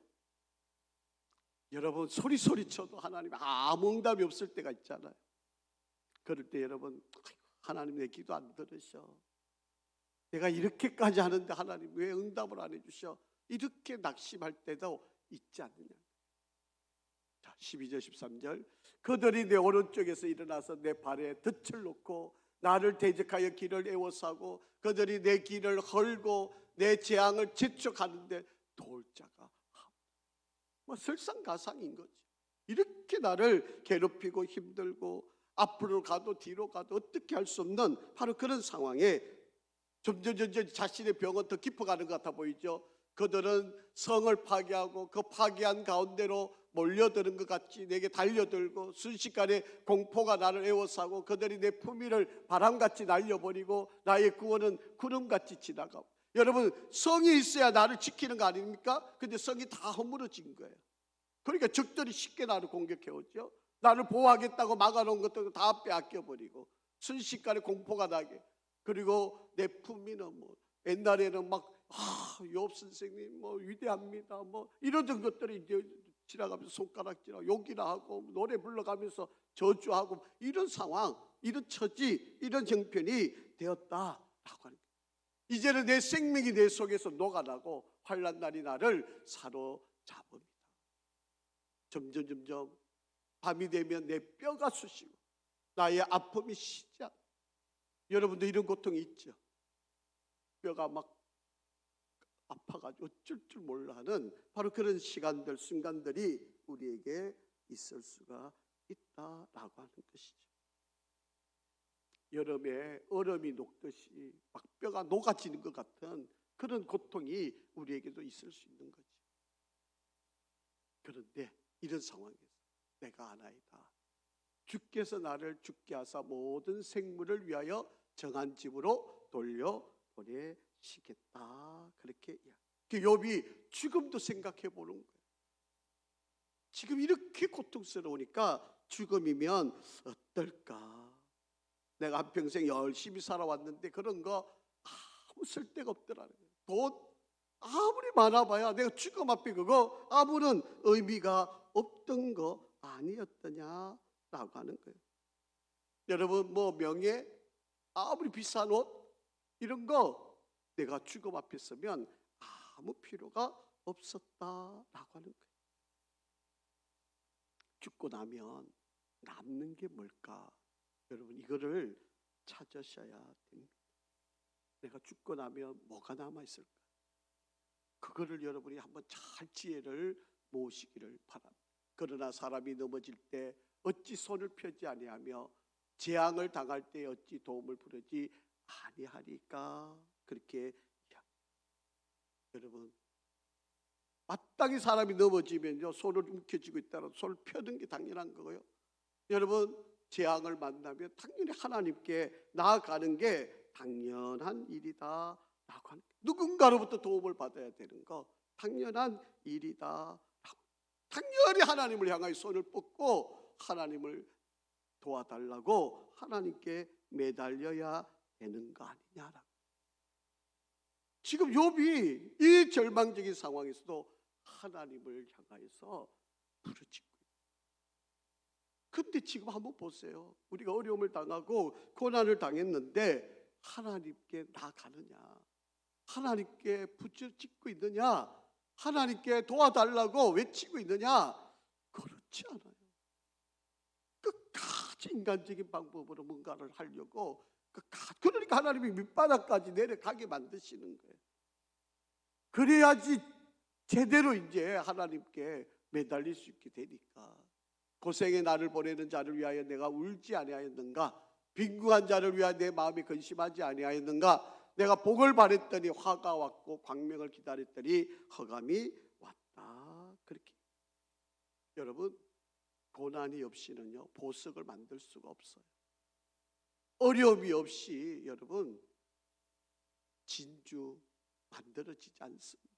여러분 소리쳐도 하나님 아무 응답이 없을 때가 있잖아요. 그럴 때 여러분, 하나님 내 기도 안 들으셔. 내가 이렇게까지 하는데 하나님 왜 응답을 안 해주셔? 이렇게 낙심할 때도 있지 않느냐. 자, 12절 13절 그들이 내 오른쪽에서 일어나서 내 발에 덫을 놓고 나를 대적하여 길을 에워싸고 그들이 내 길을 헐고 내 재앙을 재촉하는데 도울 자가 뭐 설상가상인 거지. 이렇게 나를 괴롭히고 힘들고 앞으로 가도 뒤로 가도 어떻게 할 수 없는 바로 그런 상황에 점점 자신의 병은 더 깊어가는 것 같아 보이죠. 그들은 성을 파괴하고 그 파괴한 가운데로 몰려드는 것 같이 내게 달려들고 순식간에 공포가 나를 에워싸고 그들이 내 품위를 바람같이 날려버리고 나의 구원은 구름같이 지나가고. 여러분, 성이 있어야 나를 지키는 거 아닙니까? 근데 성이 다 허물어진 거예요. 그러니까 적들이 쉽게 나를 공격해 오죠. 나를 보호하겠다고 막아놓은 것도 다 빼앗겨버리고 순식간에 공포가 나게. 그리고 내 품위는 뭐 옛날에는 막 욥 선생님 뭐 위대합니다 뭐 이러던 것들이 이제 지나가면서 손가락질하고 욕이나 하고 노래 불러가면서 저주하고 이런 상황, 이런 처지, 이런 형편이 되었다라고 하는 거예요. 이제는 내 생명이 내 속에서 녹아나고 환난 날이 나를 사로잡습니다. 점점 밤이 되면 내 뼈가 쑤시고 나의 아픔이 시작. 여러분도 이런 고통이 있죠. 뼈가 막 아파가지고 어쩔 줄 몰라 하는 바로 그런 시간들, 순간들이 우리에게 있을 수가 있다라고 하는 것이죠. 여름에 얼음이 녹듯이 막 뼈가 녹아지는 것 같은 그런 고통이 우리에게도 있을 수 있는 거죠. 그런데 이런 상황에서 내가 아나이다. 주께서 나를 죽게 하사 모든 생물을 위하여 정한 집으로 돌려보내시겠다. 그렇게 욥이 죽음도 생각해 보는 거예요. 지금 이렇게 고통스러우니까 죽음이면 어떨까? 내가 한평생 열심히 살아왔는데 그런 거 아무 쓸데가 없더라는 거예요. 돈 아무리 많아봐야 내가 죽음 앞에 그거 아무런 의미가 없던 거 아니었더냐라고 하는 거예요. 여러분 뭐 명예, 아무리 비싼 옷 이런 거 내가 죽음 앞에 서면 아무 필요가 없었다라고 하는 거예요. 죽고 나면 남는 게 뭘까? 여러분 이거를 찾으셔야 됩니다. 내가 죽고 나면 뭐가 남아있을까? 그거를 여러분이 한번 잘 지혜를 모으시기를 바랍니다. 그러나 사람이 넘어질 때 어찌 손을 펴지 아니하며 재앙을 당할 때 어찌 도움을 부르지 아니하리까? 그렇게 여러분 마땅히 사람이 넘어지면요 손을 움켜쥐고 있다는 손을 펴는 게 당연한 거고요. 여러분 재앙을 만나면 당연히 하나님께 나아가는 게 당연한 일이다 라고 하는 거예요. 누군가로부터 도움을 받아야 되는 거 당연한 일이다. 당연히 하나님을 향하여 손을 뻗고 하나님을 도와달라고 하나님께 매달려야 되는 거 아니냐라고. 지금 욥이 이 절망적인 상황에서도 하나님을 향하여서 부르짖고 있어요. 근데 지금 한번 보세요. 우리가 어려움을 당하고 고난을 당했는데 하나님께 나가느냐, 하나님께 부르짖고 있느냐, 하나님께 도와달라고 외치고 있느냐? 그렇지 않아요. 끝까지 인간적인 방법으로 뭔가를 하려고 그러니까 하나님이 밑바닥까지 내려가게 만드시는 거예요. 그래야지 제대로 이제 하나님께 매달릴 수 있게 되니까. 고생의 날을 보내는 자를 위하여 내가 울지 아니하였는가? 빈궁한 자를 위하여 내 마음이 근심하지 아니하였는가? 내가 복을 바랬더니 화가 왔고 광명을 기다렸더니 흑암이 왔다. 그렇게 여러분 고난이 없이는요 보석을 만들 수가 없어요. 어려움이 없이 여러분 진주 만들어지지 않습니다.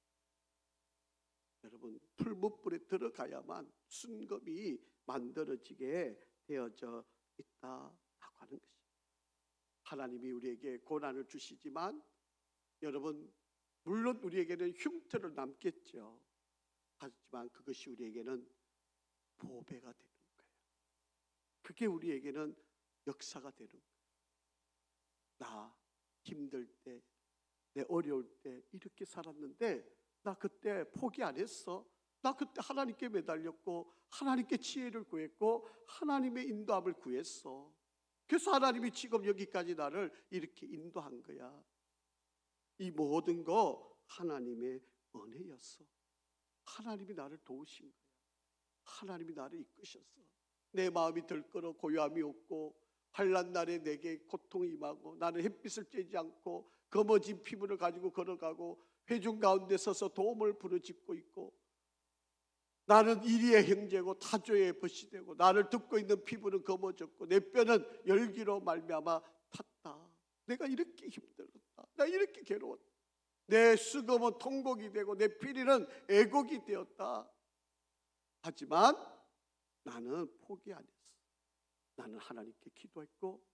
여러분 풀무불에 들어가야만 순금이 만들어지게 되어져 있다라고 하는 것입니다. 하나님이 우리에게 고난을 주시지만 여러분 물론 우리에게는 흉터를 남겠죠. 하지만 그것이 우리에게는 보배가 되는 거예요. 그게 우리에게는 역사가 되는 거예요. 나 힘들 때, 내 어려울 때 이렇게 살았는데 나 그때 포기 안 했어. 나 그때 하나님께 매달렸고 하나님께 지혜를 구했고 하나님의 인도함을 구했어. 그래서 하나님이 지금 여기까지 나를 이렇게 인도한 거야. 이 모든 거 하나님의 은혜였어. 하나님이 나를 도우신 거야. 하나님이 나를 이끄셨어. 내 마음이 들끓어 고요함이 없고 환난 날에 내게 고통이 임하고 나는 햇빛을 쬐지 않고 검어진 피부를 가지고 걸어가고 회중 가운데 서서 도움을 부르짖고 있고 나는 이리의 형제고 타조의 벗이 되고 나를 듣고 있는 피부는 검어졌고 내 뼈는 열기로 말미암아 탔다. 내가 이렇게 힘들었다. 나 이렇게 괴로웠다. 내 수금은 통곡이 되고 내 피리는 애곡이 되었다. 하지만 나는 포기 안 했어. 나는 하나님께 기도했고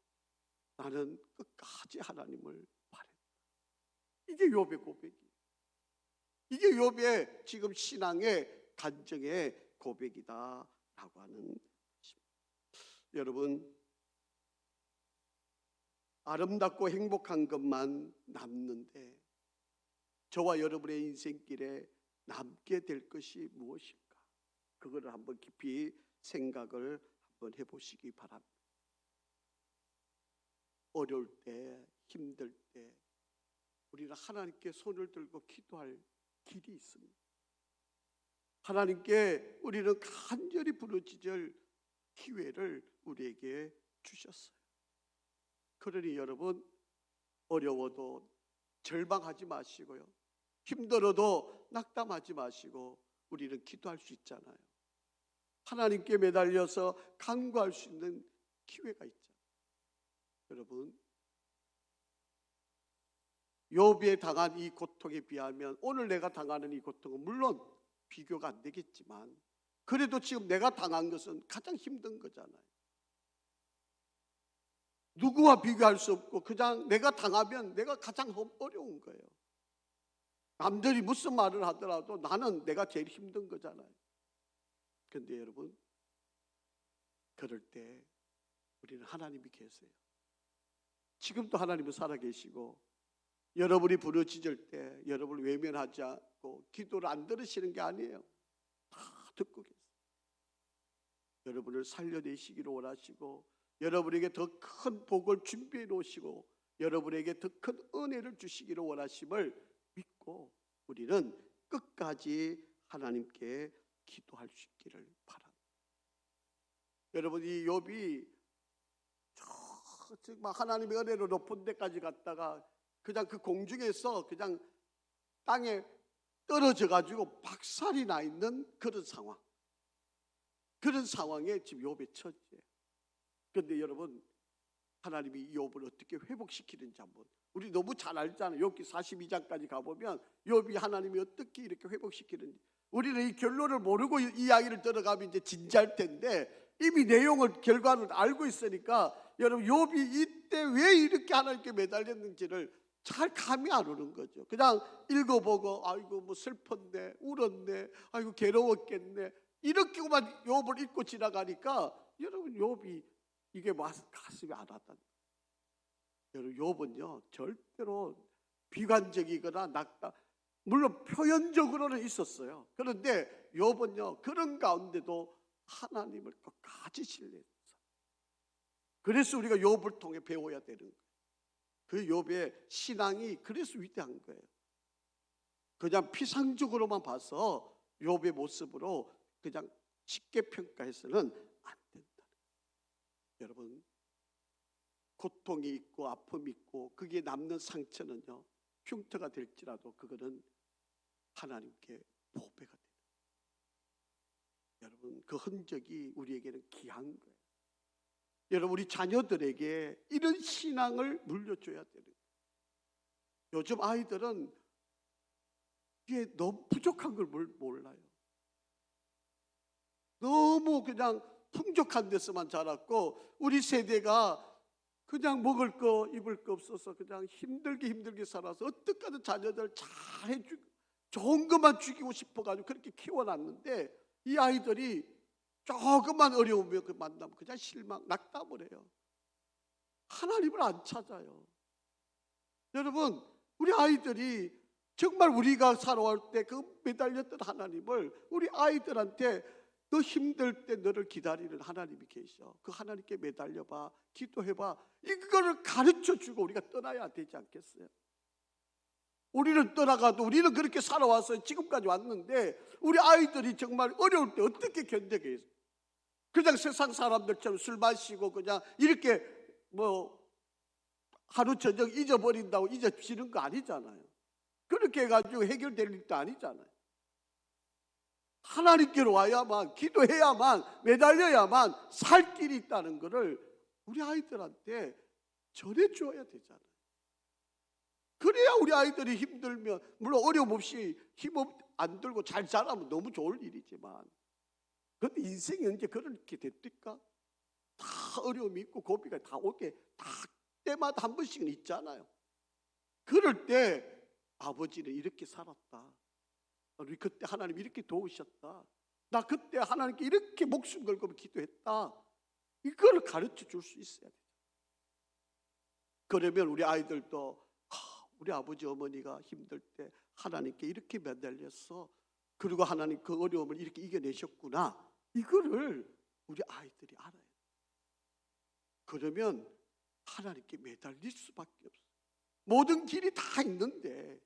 나는 끝까지 하나님을 바랬다. 이게 욥의 고백이에요. 이게 욥의 지금 신앙의 간증의 고백이다라고 하는 것입니다. 여러분 아름답고 행복한 것만 남는데 저와 여러분의 인생길에 남게 될 것이 무엇일까? 그거를 한번 깊이 생각을 한번 해보시기 바랍니다. 어려울 때, 힘들 때 우리는 하나님께 손을 들고 기도할 길이 있습니다. 하나님께 우리는 간절히 부르짖을 기회를 우리에게 주셨어요. 그러니 여러분 어려워도 절망하지 마시고요. 힘들어도 낙담하지 마시고 우리는 기도할 수 있잖아요. 하나님께 매달려서 간구할 수 있는 기회가 있잖아요. 여러분 욥이 당한 이 고통에 비하면 오늘 내가 당하는 이 고통은 물론 비교가 안 되겠지만 그래도 지금 내가 당한 것은 가장 힘든 거잖아요. 누구와 비교할 수 없고 그냥 내가 당하면 내가 가장 어려운 거예요. 남들이 무슨 말을 하더라도 나는 내가 제일 힘든 거잖아요. 그런데 여러분 그럴 때 우리는 하나님이 계세요. 지금도 하나님은 살아계시고 여러분이 부르짖을 때 여러분을 외면하지 않고 기도를 안 들으시는 게 아니에요. 다 듣고 계세요. 여러분을 살려내시기를 원하시고 여러분에게 더 큰 복을 준비해 놓으시고 여러분에게 더 큰 은혜를 주시기를 원하심을 믿고 우리는 끝까지 하나님께 기도할 수 있기를 바랍니다. 여러분 이 욥이 막 하나님의 은혜로 높은 데까지 갔다가 그냥 그 공중에서 그냥 땅에 떨어져 가지고 박살이 나 있는 그런 상황. 그런 상황에 지금 욥의 처지예요. 그런데 여러분 하나님이 이 욥을 어떻게 회복시키는지 한번 우리 너무 잘 알잖아요. 욥기 42장까지 가보면 욥이 하나님이 어떻게 이렇게 회복시키는지 우리는 이 결론을 모르고 이야기를 들어가면 이제 진지할 텐데 이미 내용을 결과를 알고 있으니까 여러분 욥이 이때 왜 이렇게 하나님께 매달렸는지를 잘 감이 안 오는 거죠. 그냥 읽어보고 아이고 뭐 슬펐네 울었네 아이고 괴로웠겠네 이렇게만 욥을 읽고 지나가니까 여러분 욥이 이게 가슴이 안 왔다는 거예요. 여러분 욥은요 절대로 비관적이거나 낙담 물론 표현적으로는 있었어요. 그런데 욥은요 그런 가운데도 하나님을 끝까지 신뢰했어요. 그래서 우리가 욥을 통해 배워야 되는 거예요. 그 욥의 신앙이 그래서 위대한 거예요. 그냥 피상적으로만 봐서 욥의 모습으로 그냥 쉽게 평가해서는 안 된다는 거예요. 여러분 고통이 있고 아픔이 있고 그게 남는 상처는요 흉터가 될지라도 그거는 하나님께 보배가 됩니다. 여러분, 그 흔적이 우리에게는 귀한 거예요. 여러분, 우리 자녀들에게 이런 신앙을 물려줘야 되는 거예요. 요즘 아이들은 이게 너무 부족한 걸 몰라요. 너무 그냥 풍족한 데서만 자랐고, 우리 세대가 그냥 먹을 거 입을 거 없어서 그냥 힘들게 살아서 어떻게 하든 자녀들 잘 해주고 좋은 것만 죽이고 싶어가지고 그렇게 키워놨는데, 이 아이들이 조금만 어려우면 그 만나면 그냥 실망, 낙담을 해요. 하나님을 안 찾아요. 여러분, 우리 아이들이 정말 우리가 살아올 때 그 매달렸던 하나님을 우리 아이들한테 너 힘들 때 너를 기다리는 하나님이 계셔. 그 하나님께 매달려봐, 기도해봐. 이거를 가르쳐주고 우리가 떠나야 되지 않겠어요? 우리는 떠나가도 우리는 그렇게 살아와서 지금까지 왔는데, 우리 아이들이 정말 어려울 때 어떻게 견디겠어요? 그냥 세상 사람들처럼 술 마시고 그냥 이렇게 뭐 하루 저녁 잊어버린다고 잊어지는 거 아니잖아요. 그렇게 해가지고 해결될 일도 아니잖아요. 하나님께로 와야만, 기도해야만, 매달려야만 살 길이 있다는 것을 우리 아이들한테 전해줘야 되잖아요. 그래야 우리 아이들이 힘들면, 물론 어려움 없이 힘 안 들고 잘 자라면 너무 좋을 일이지만, 그런데 인생이 언제 그렇게 됐을까? 다 어려움이 있고 고비가 다 오게 다 때마다 한 번씩은 있잖아요. 그럴 때 아버지는 이렇게 살았다, 우리 그때 하나님 이렇게 도우셨다, 나 그때 하나님께 이렇게 목숨 걸고 기도했다, 이걸 가르쳐 줄 수 있어야 돼요. 그러면 우리 아이들도 우리 아버지 어머니가 힘들 때 하나님께 이렇게 매달렸어, 그리고 하나님 그 어려움을 이렇게 이겨내셨구나, 이거를 우리 아이들이 알아야 돼요. 그러면 하나님께 매달릴 수밖에 없어요. 모든 길이 다 있는데,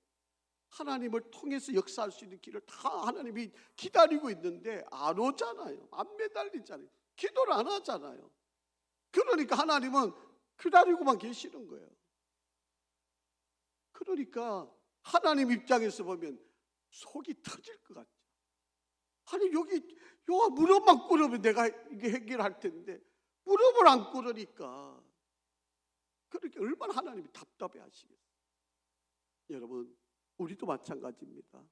하나님을 통해서 역사할 수 있는 길을 다 하나님이 기다리고 있는데 안 오잖아요. 안 매달리잖아요. 기도를 안 하잖아요. 그러니까 하나님은 기다리고만 계시는 거예요. 그러니까 하나님 입장에서 보면 속이 터질 것 같죠. 아니, 여기 무릎만 꿇으면 내가 이게 해결할 텐데 무릎을 안 꿇으니까, 그렇게 얼마나 하나님이 답답해 하시겠어요. 여러분, 우리도 마찬가지입니다.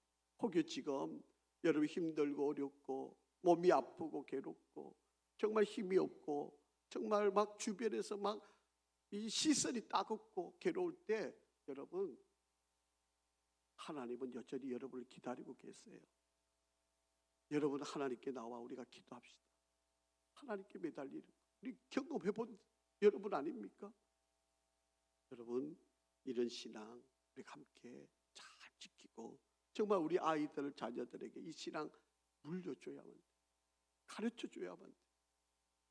혹여 지금 여러분 힘들고 어렵고 몸이 아프고 괴롭고 정말 힘이 없고 정말 막 주변에서 막 이 시선이 따갑고 괴로울 때, 여러분, 하나님은 여전히 여러분을 기다리고 계세요. 여러분, 하나님께 나와 우리가 기도합시다. 하나님께 매달리는, 우리 경험해본 여러분 아닙니까? 여러분, 이런 신앙 우리가 함께 잘 지키고 정말 우리 아이들, 자녀들에게 이 신앙 물려줘야만 돼. 가르쳐줘야만 돼.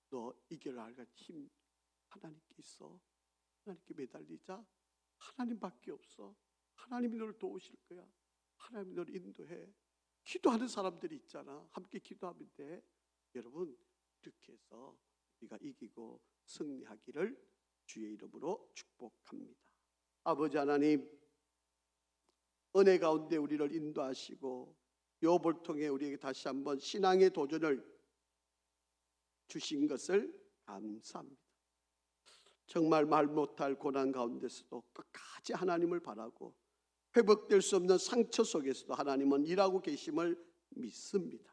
너 이겨낼 힘 하나님께 있어. 하나님께 매달리자. 하나님밖에 없어. 하나님이 너를 도우실 거야. 하나님이 너를 인도해. 기도하는 사람들이 있잖아. 함께 기도하면 돼. 여러분, 이렇게 해서 우리가 이기고 승리하기를 주의 이름으로 축복합니다. 아버지 하나님, 은혜 가운데 우리를 인도하시고 욥을 통해 우리에게 다시 한번 신앙의 도전을 주신 것을 감사합니다. 정말 말 못할 고난 가운데서도 끝까지 하나님을 바라고 회복될 수 없는 상처 속에서도 하나님은 일하고 계심을 믿습니다.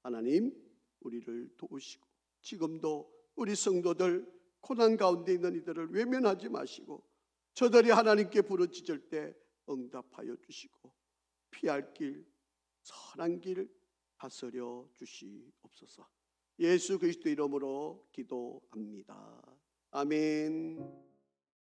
하나님, 우리를 도우시고 지금도 우리 성도들 고난 가운데 있는 이들을 외면하지 마시고 저들이 하나님께 부르짖을 때 응답하여 주시고 피할 길, 선한 길 다스려 주시옵소서. 예수 그리스도 이름으로 기도합니다. 아멘.